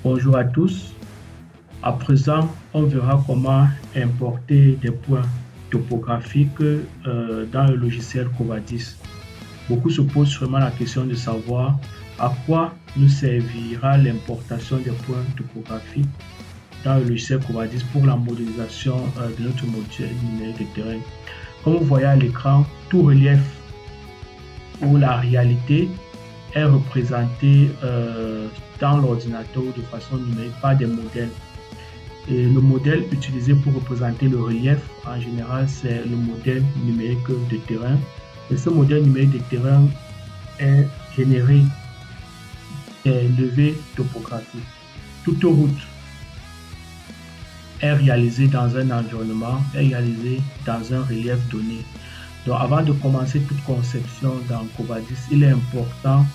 Bonjour à tous. À présent, on verra comment importer des points topographiques dans le logiciel Covadis. Beaucoup se posent sûrement la question de savoir à quoi nous servira l'importation des points topographiques dans le logiciel Covadis pour la modélisation de notre modèle numérique de terrain. Comme vous voyez à l'écran, tout relief ou la réalité est représenté dans l'ordinateur de façon numérique par des modèles. Et le modèle utilisé pour représenter le relief, en général, c'est le modèle numérique de terrain. Et ce modèle numérique de terrain est généré des levées topographiques. Toute route est réalisée dans un environnement, est réalisée dans un relief donné. Donc, avant de commencer toute conception dans Covadis, il est important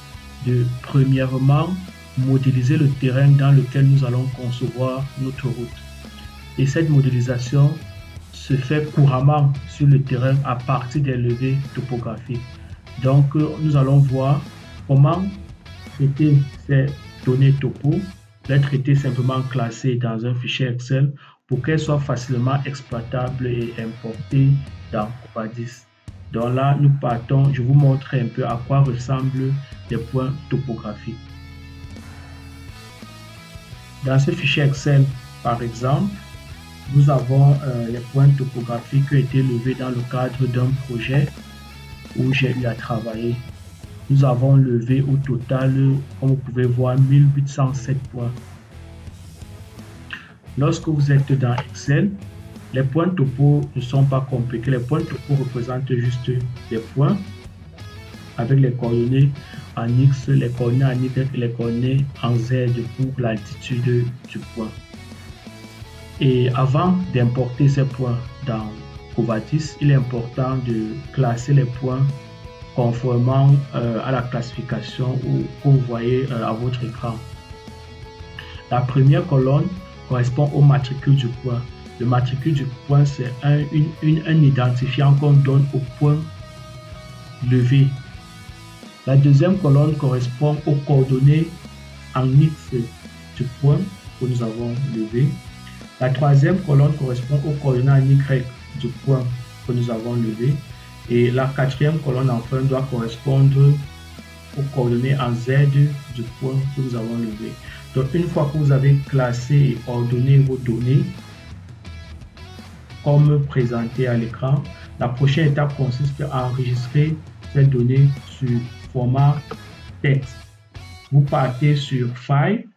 de, premièrement, modéliser le terrain dans lequel nous allons concevoir notre route. Et cette modélisation se fait couramment sur le terrain à partir des levées topographiques. Donc, nous allons voir comment traiter ces données topo, les traiter simplement classées dans un fichier Excel pour qu'elles soient facilement exploitables et importées dans Covadis. Donc là, nous partons, je vous montre un peu à quoi ressemblent les points topographiques. Dans ce fichier Excel, par exemple, nous avons les points topographiques qui ont été levés dans le cadre d'un projet où j'ai eu à travailler. Nous avons levé au total, comme vous pouvez voir, 1807 points. Lorsque vous êtes dans Excel, les points topo ne sont pas compliqués. Les points topo représentent juste des points avec les coordonnées en X, les coordonnées en Y et les coordonnées en Z pour l'altitude du point. Et avant d'importer ces points dans Covadis, il est important de classer les points conformément à la classification que vous voyez à votre écran. La première colonne correspond au matricule du point. Le matricule du point, c'est un identifiant qu'on donne au point levé. La deuxième colonne correspond aux coordonnées en X du point que nous avons levé. La troisième colonne correspond aux coordonnées en Y du point que nous avons levé. Et la quatrième colonne enfin doit correspondre aux coordonnées en Z du point que nous avons levé. Donc une fois que vous avez classé et ordonné vos données, comme présenté à l'écran, la prochaine étape consiste à enregistrer ces données sur format texte. Vous partez sur File.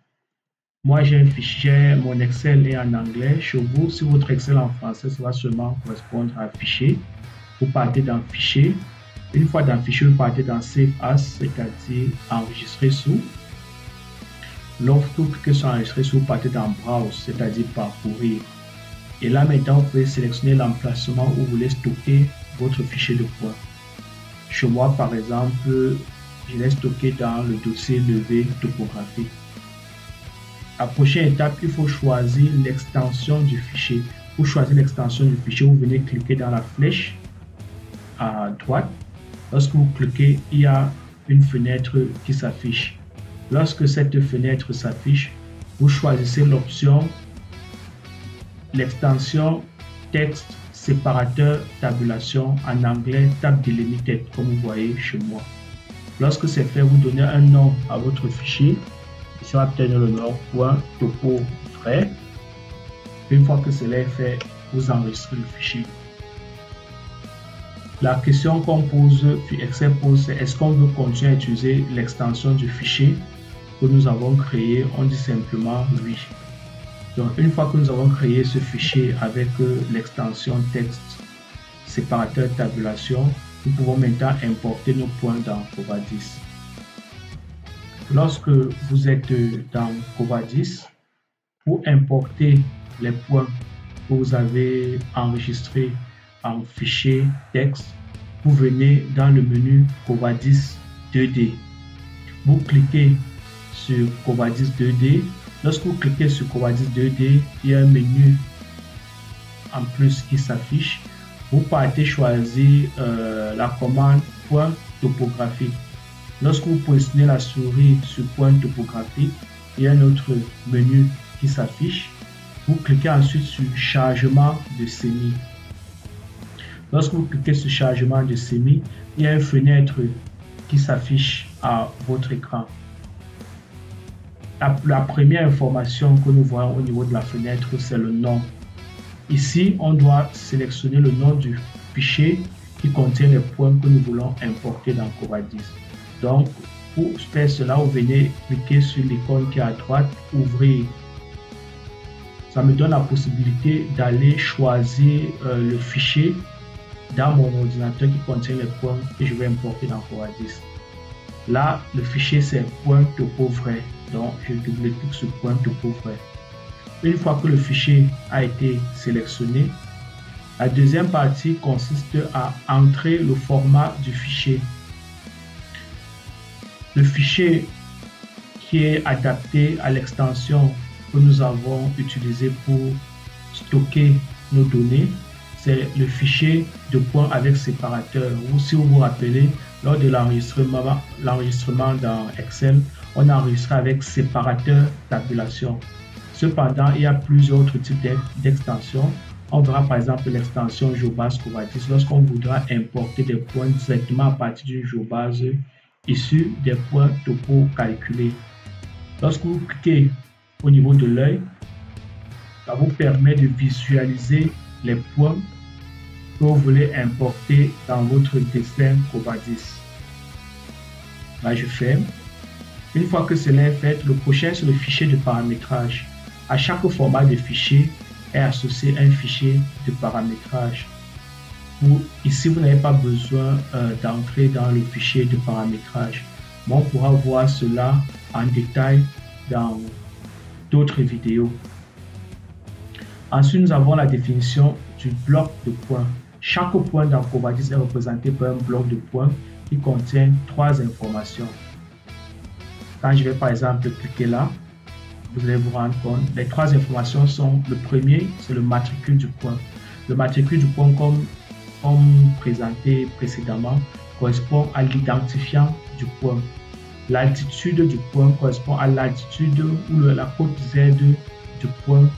Moi, j'ai un fichier, mon Excel est en anglais. Chez vous, si votre Excel est en français, ça va seulement correspondre à Fichier. Vous partez dans Fichier. Une fois dans Fichier, vous partez dans Save As, c'est-à-dire Enregistrer sous. Lorsque vous cliquez sur Enregistrer sous, vous partez dans Browse, c'est-à-dire Parcourir. Et là, maintenant, vous pouvez sélectionner l'emplacement où vous voulez stocker votre fichier de points. Chez moi, par exemple, je l'ai stocké dans le dossier levé topographique. La prochaine étape, il faut choisir l'extension du fichier. Pour choisir l'extension du fichier, vous venez cliquer dans la flèche à droite. Lorsque vous cliquez, il y a une fenêtre qui s'affiche. Lorsque cette fenêtre s'affiche, vous choisissez l'option l'extension texte séparateur tabulation, en anglais tab delimited, comme vous voyez chez moi. Lorsque c'est fait, vous donnez un nom à votre fichier. Ici, on va obtenir le nom .topo vrai. Une fois que cela est fait, vous enregistrez le fichier. La question qu'on pose, Excel pose, c'est est-ce qu'on veut continuer à utiliser l'extension du fichier que nous avons créé? On dit simplement oui. Donc, une fois que nous avons créé ce fichier avec l'extension texte séparateur tabulation, nous pouvons maintenant importer nos points dans Covadis. Lorsque vous êtes dans Covadis, pour importer les points que vous avez enregistrés en fichier texte, vous venez dans le menu Covadis 2D. Vous cliquez sur Covadis 2D. Lorsque vous cliquez sur Covadis 2D, il y a un menu en plus qui s'affiche. Vous partez choisir la commande point topographique. Lorsque vous positionnez la souris sur point topographique, il y a un autre menu qui s'affiche. Vous cliquez ensuite sur chargement de semis. Lorsque vous cliquez sur chargement de semis, il y a une fenêtre qui s'affiche à votre écran. La première information que nous voyons au niveau de la fenêtre, c'est le nom. Ici, on doit sélectionner le nom du fichier qui contient les points que nous voulons importer dans Covadis. Donc, pour faire cela, vous venez cliquer sur l'icône qui est à droite, ouvrir. Ça me donne la possibilité d'aller choisir le fichier dans mon ordinateur qui contient les points que je vais importer dans Covadis. Là, le fichier c'est point topo vrai. Donc, je double-clique sur point topo vrai. Une fois que le fichier a été sélectionné, la deuxième partie consiste à entrer le format du fichier. Le fichier qui est adapté à l'extension que nous avons utilisée pour stocker nos données, c'est le fichier de points avec séparateur. Ou si vous vous rappelez, lors de l'enregistrement dans Excel, on a enregistré avec séparateur tabulation. Cependant, il y a plusieurs autres types d'extensions. On verra par exemple l'extension GeoBase Covadis lorsqu'on voudra importer des points directement à partir d'une GeoBase issue des points topo calculés. Lorsque vous cliquez au niveau de l'œil, ça vous permet de visualiser les points que vous voulez importer dans votre dessin Covadis. Là, je ferme. Une fois que cela est fait, le prochain c'est le fichier de paramétrage. À chaque format de fichier est associé un fichier de paramétrage. Ici, vous n'avez pas besoin d'entrer dans le fichier de paramétrage. Mais on pourra voir cela en détail dans d'autres vidéos. Ensuite, nous avons la définition du bloc de points. Chaque point dans Covadis est représenté par un bloc de points qui contient 3 informations. Quand je vais par exemple cliquer là, vous allez vous rendre compte, les 3 informations sont, le premier, c'est le matricule du point. Le matricule du point, comme présenté précédemment, correspond à l'identifiant du point. L'altitude du point correspond à l'altitude ou la cote Z du point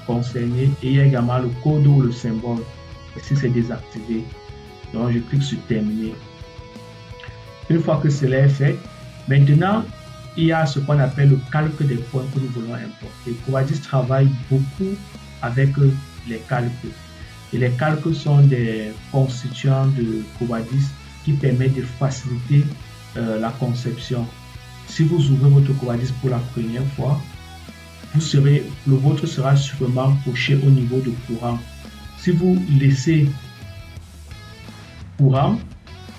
concerné, et il y a également le code ou le symbole. Ici, c'est désactivé. Donc, je clique sur terminer. Une fois que cela est fait, maintenant, il y a ce qu'on appelle le calque des points que nous voulons importer. Covadis travaille beaucoup avec les calques. Et les calques sont des constituants de Covadis qui permettent de faciliter la conception. Si vous ouvrez votre Covadis pour la première fois, le vôtre sera sûrement coché au niveau de courant. Si vous laissez courant,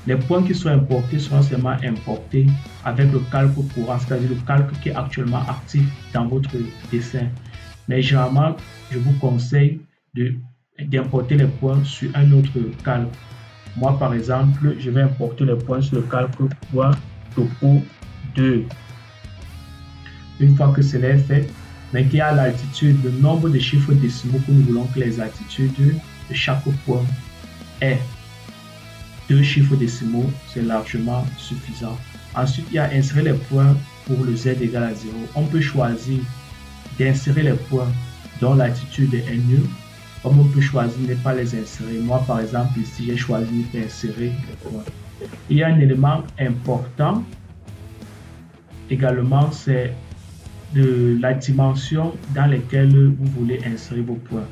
les points qui sont importés seront seulement importés avec le calque courant, c'est-à-dire le calque qui est actuellement actif dans votre dessin. Mais généralement, je vous conseille d'importer les points sur un autre calque. Moi, par exemple, je vais importer les points sur le calque point topo 2. Une fois que cela est fait, maintenant, il y a l'altitude, le nombre de chiffres décimaux que nous voulons que les altitudes de chaque point aient. 2 chiffres décimaux, c'est largement suffisant. Ensuite, il y a insérer les points pour le z égale à 0. On peut choisir d'insérer les points dont l'altitude est nulle, comme on peut choisir de ne pas les insérer. Moi, par exemple, ici, j'ai choisi d'insérer les points. Il y a un élément important également, c'est de la dimension dans laquelle vous voulez insérer vos points.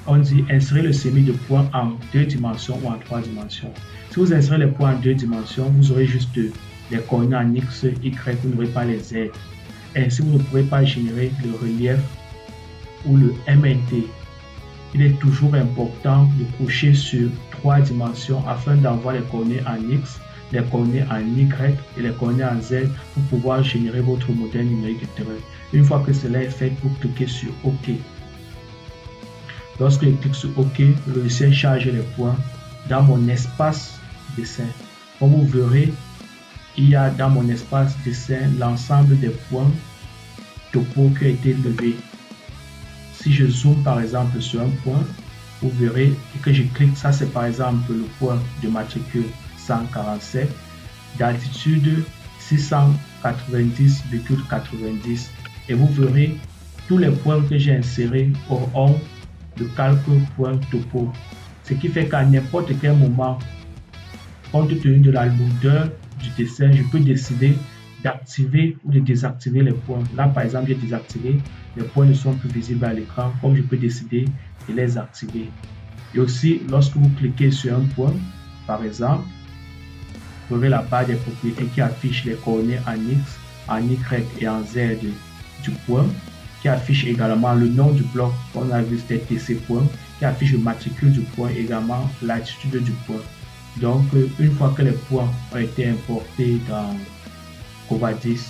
On dit insérer le sémi de points en 2 dimensions ou en 3 dimensions. Si vous insérez les points en 2 dimensions, vous aurez juste les coordonnées en X, Y, vous n'aurez pas les Z. Ainsi, vous ne pourrez pas générer le relief ou le MNT. Il est toujours important de coucher sur 3 dimensions afin d'avoir les coordonnées en X, les coordonnées en Y et les coordonnées en Z pour pouvoir générer votre modèle numérique intérieur. Une fois que cela est fait, vous cliquez sur OK. Lorsque je clique sur OK, le logiciel charge les points dans mon espace dessin. Comme vous verrez, il y a dans mon espace dessin l'ensemble des points topo qui a été levé. Si je zoome par exemple sur un point, vous verrez que je clique, ça c'est par exemple le point de matricule 147, d'altitude 690,90. et vous verrez tous les points que j'ai insérés auront le calque point topo. Ce qui fait qu'à n'importe quel moment, compte tenu de la lourdeur du dessin, je peux décider d'activer ou de désactiver les points. Là, par exemple, j'ai désactivé, les points ne sont plus visibles à l'écran, comme je peux décider de les activer. Et aussi, lorsque vous cliquez sur un point, par exemple, vous verrez la barre des propriétés qui affiche les coordonnées en X, en Y et en Z du point, qui affiche également le nom du bloc, on a vu c'était TC point, qui affiche le matricule du point, également l'attitude du point. Donc, une fois que les points ont été importés dans Covadis,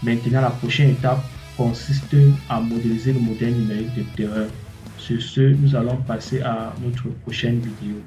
maintenant la prochaine étape consiste à modéliser le modèle numérique de terrain. Sur ce, nous allons passer à notre prochaine vidéo.